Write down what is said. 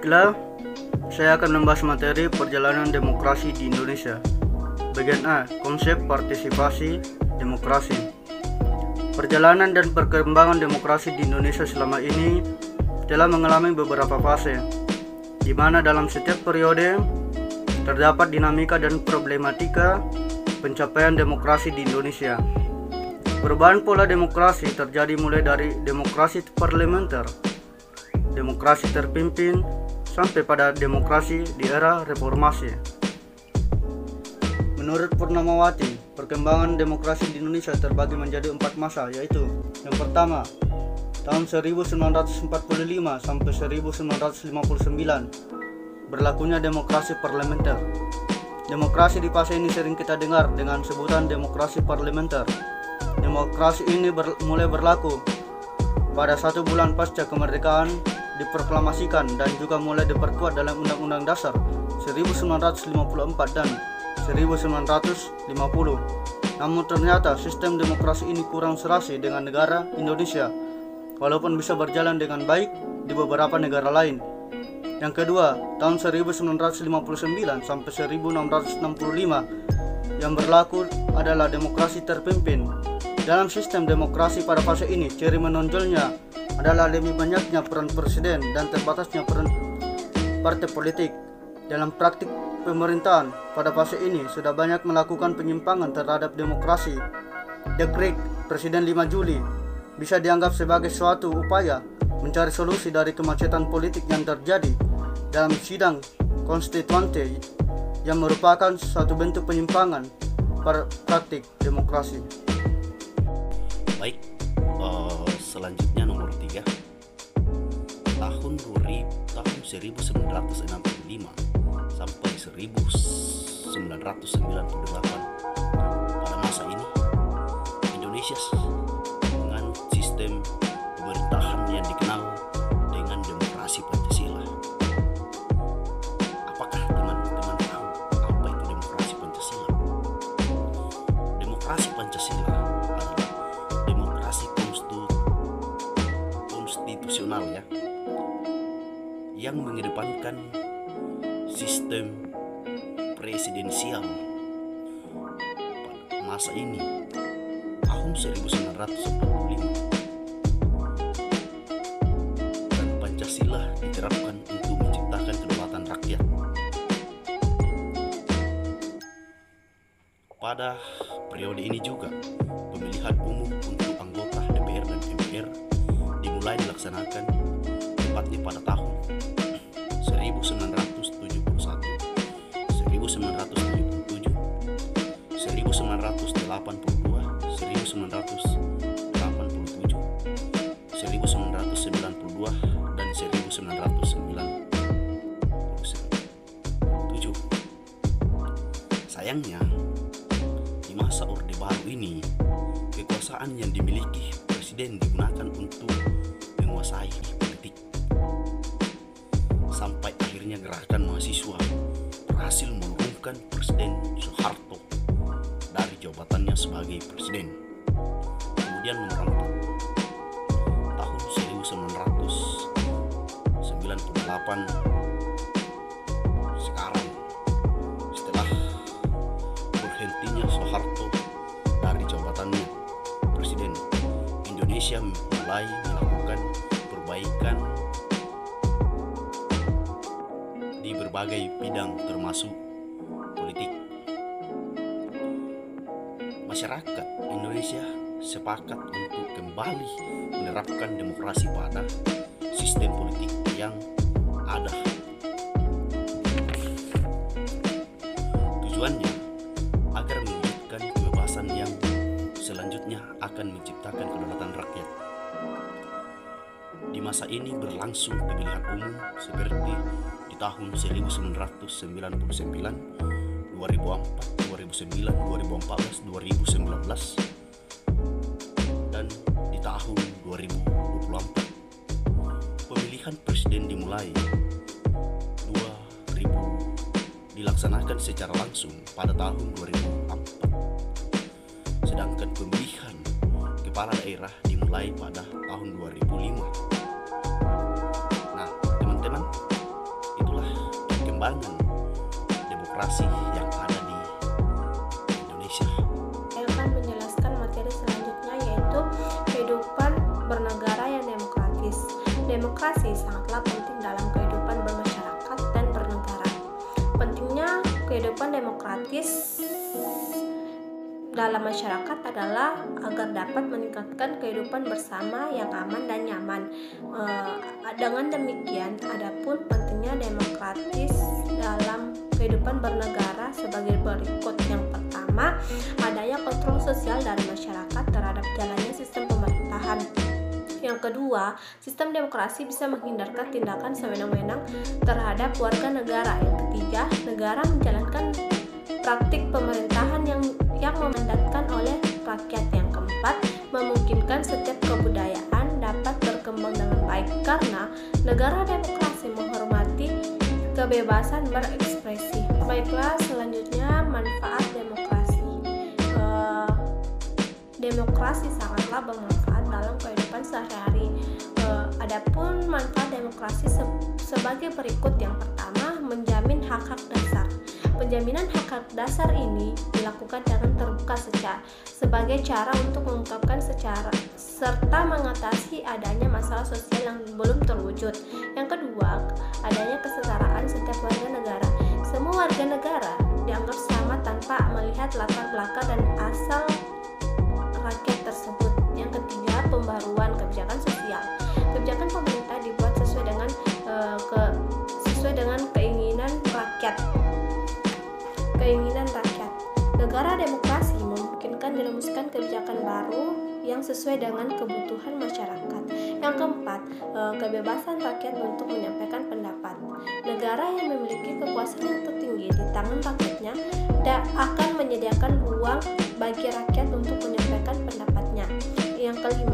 Baiklah, saya akan membahas materi perjalanan demokrasi di Indonesia. Bagian A, konsep partisipasi demokrasi. Perjalanan dan perkembangan demokrasi di Indonesia selama ini telah mengalami beberapa fase, di mana dalam setiap periode terdapat dinamika dan problematika pencapaian demokrasi di Indonesia. Perubahan pola demokrasi terjadi mulai dari demokrasi parlementer, demokrasi terpimpin, sampai pada demokrasi di era reformasi. Menurut Purnamawati, perkembangan demokrasi di Indonesia terbagi menjadi 4 masa, yaitu yang pertama, tahun 1945 sampai 1959, berlakunya demokrasi parlementer. Demokrasi di fase ini sering kita dengar dengan sebutan demokrasi parlementer. Demokrasi ini mulai berlaku pada 1 bulan pasca kemerdekaan diproklamasikan dan juga mulai diperkuat dalam Undang-Undang Dasar 1954 dan 1950. Namun ternyata sistem demokrasi ini kurang serasi dengan negara Indonesia, walaupun bisa berjalan dengan baik di beberapa negara lain. Yang kedua, tahun 1959 sampai 1665 yang berlaku adalah demokrasi terpimpin. Dalam sistem demokrasi pada fase ini, ciri menonjolnya adalah lebih banyaknya peran presiden dan terbatasnya peran partai politik. Dalam praktik pemerintahan pada fase ini sudah banyak melakukan penyimpangan terhadap demokrasi. Dekret Presiden 5 Juli bisa dianggap sebagai suatu upaya mencari solusi dari kemacetan politik yang terjadi dalam sidang konstituante yang merupakan suatu bentuk penyimpangan pada praktik demokrasi. Baik, selanjutnya nomor 3. Tahun 1965 sampai 1998. Pada masa ini, Indonesia dengan sistem pemerintahan yang dikenal dengan demokrasi Pancasila. Apakah teman-teman tahu apa itu demokrasi Pancasila? Demokrasi Pancasila adalah demokrasi konstitusional yang mengedepankan sistem presidensial. Pada masa ini, tahun 1945, dan Pancasila diterapkan untuk menciptakan kedaulatan rakyat. Pada periode ini juga, pemilihan umum untuk anggota DPR dan MPR dimulai dilaksanakan tepatnya pada tahun 1971, 1977, 1982, 1987, 1992, dan 1997. Sayangnya, di masa Orde Baru ini, kekuasaan yang dimiliki presiden digunakan untuk menguasai politik. Sampai akhirnya gerakan mahasiswa berhasil menurunkan Presiden Soeharto dari jabatannya sebagai presiden. Kemudian nomor 4, tahun 1998, sekarang setelah berhentinya Soeharto dari jabatannya presiden, Indonesia mulai melakukan perbaikan di berbagai bidang termasuk politik. Masyarakat Indonesia sepakat untuk kembali menerapkan demokrasi pada sistem politik yang ada. Tujuannya agar mewujudkan kebebasan yang selanjutnya akan menciptakan kedaulatan rakyat. Di masa ini berlangsung pemilihan umum seperti di tahun 1999, 2004, 2009, 2014, 2019, dan di tahun 2024. Pemilihan presiden dimulai 2000, dilaksanakan secara langsung pada tahun 2004. Sedangkan pemilihan kepala daerah dimulai pada tahun 2005. Nah, teman-teman, perkembangan demokrasi yang ada di Indonesia. Saya akan menjelaskan materi selanjutnya, yaitu kehidupan bernegara yang demokratis. Demokrasi sangatlah penting dalam kehidupan bermasyarakat dan bernegara. Pentingnya kehidupan demokratis dalam masyarakat adalah agar dapat meningkatkan kehidupan bersama yang aman dan nyaman. Dengan demikian, adapun pentingnya demokratis dalam kehidupan bernegara sebagai berikut. Yang pertama, adanya kontrol sosial dari masyarakat terhadap jalannya sistem pemerintahan. Yang kedua, sistem demokrasi bisa menghindarkan tindakan sewenang-wenang terhadap warga negara. Yang ketiga, negara menjalankan praktik pemerintahan yang memandatkan oleh rakyat. Yang keempat, memungkinkan setiap kebudayaan dapat berkembang dengan baik karena negara demokrasi menghormati kebebasan berekspresi. Baiklah, selanjutnya manfaat demokrasi. Demokrasi sangatlah bermanfaat dalam kehidupan sehari-hari. Adapun manfaat demokrasi sebagai berikut. Yang pertama, menjamin hak-hak dasar. Penjaminan hak-hak dasar ini dilakukan dengan terbuka sebagai cara untuk mengungkapkan serta mengatasi adanya masalah sosial yang belum terwujud. Yang kedua, adanya kesetaraan setiap warga negara. Semua warga negara dianggap sama tanpa melihat latar belakang dan asal rakyat tersebut. Yang ketiga, pembaruan kebijakan sosial. Kebijakan pemerintah dibuat sesuai dengan keinginan rakyat. Negara demokrasi memungkinkan dirumuskan kebijakan baru yang sesuai dengan kebutuhan masyarakat. Yang keempat, kebebasan rakyat untuk menyampaikan pendapat. Negara yang memiliki kekuasaan yang tertinggi di tangan rakyatnya akan menyediakan ruang bagi rakyat untuk menyampaikan pendapatnya. Yang kelima,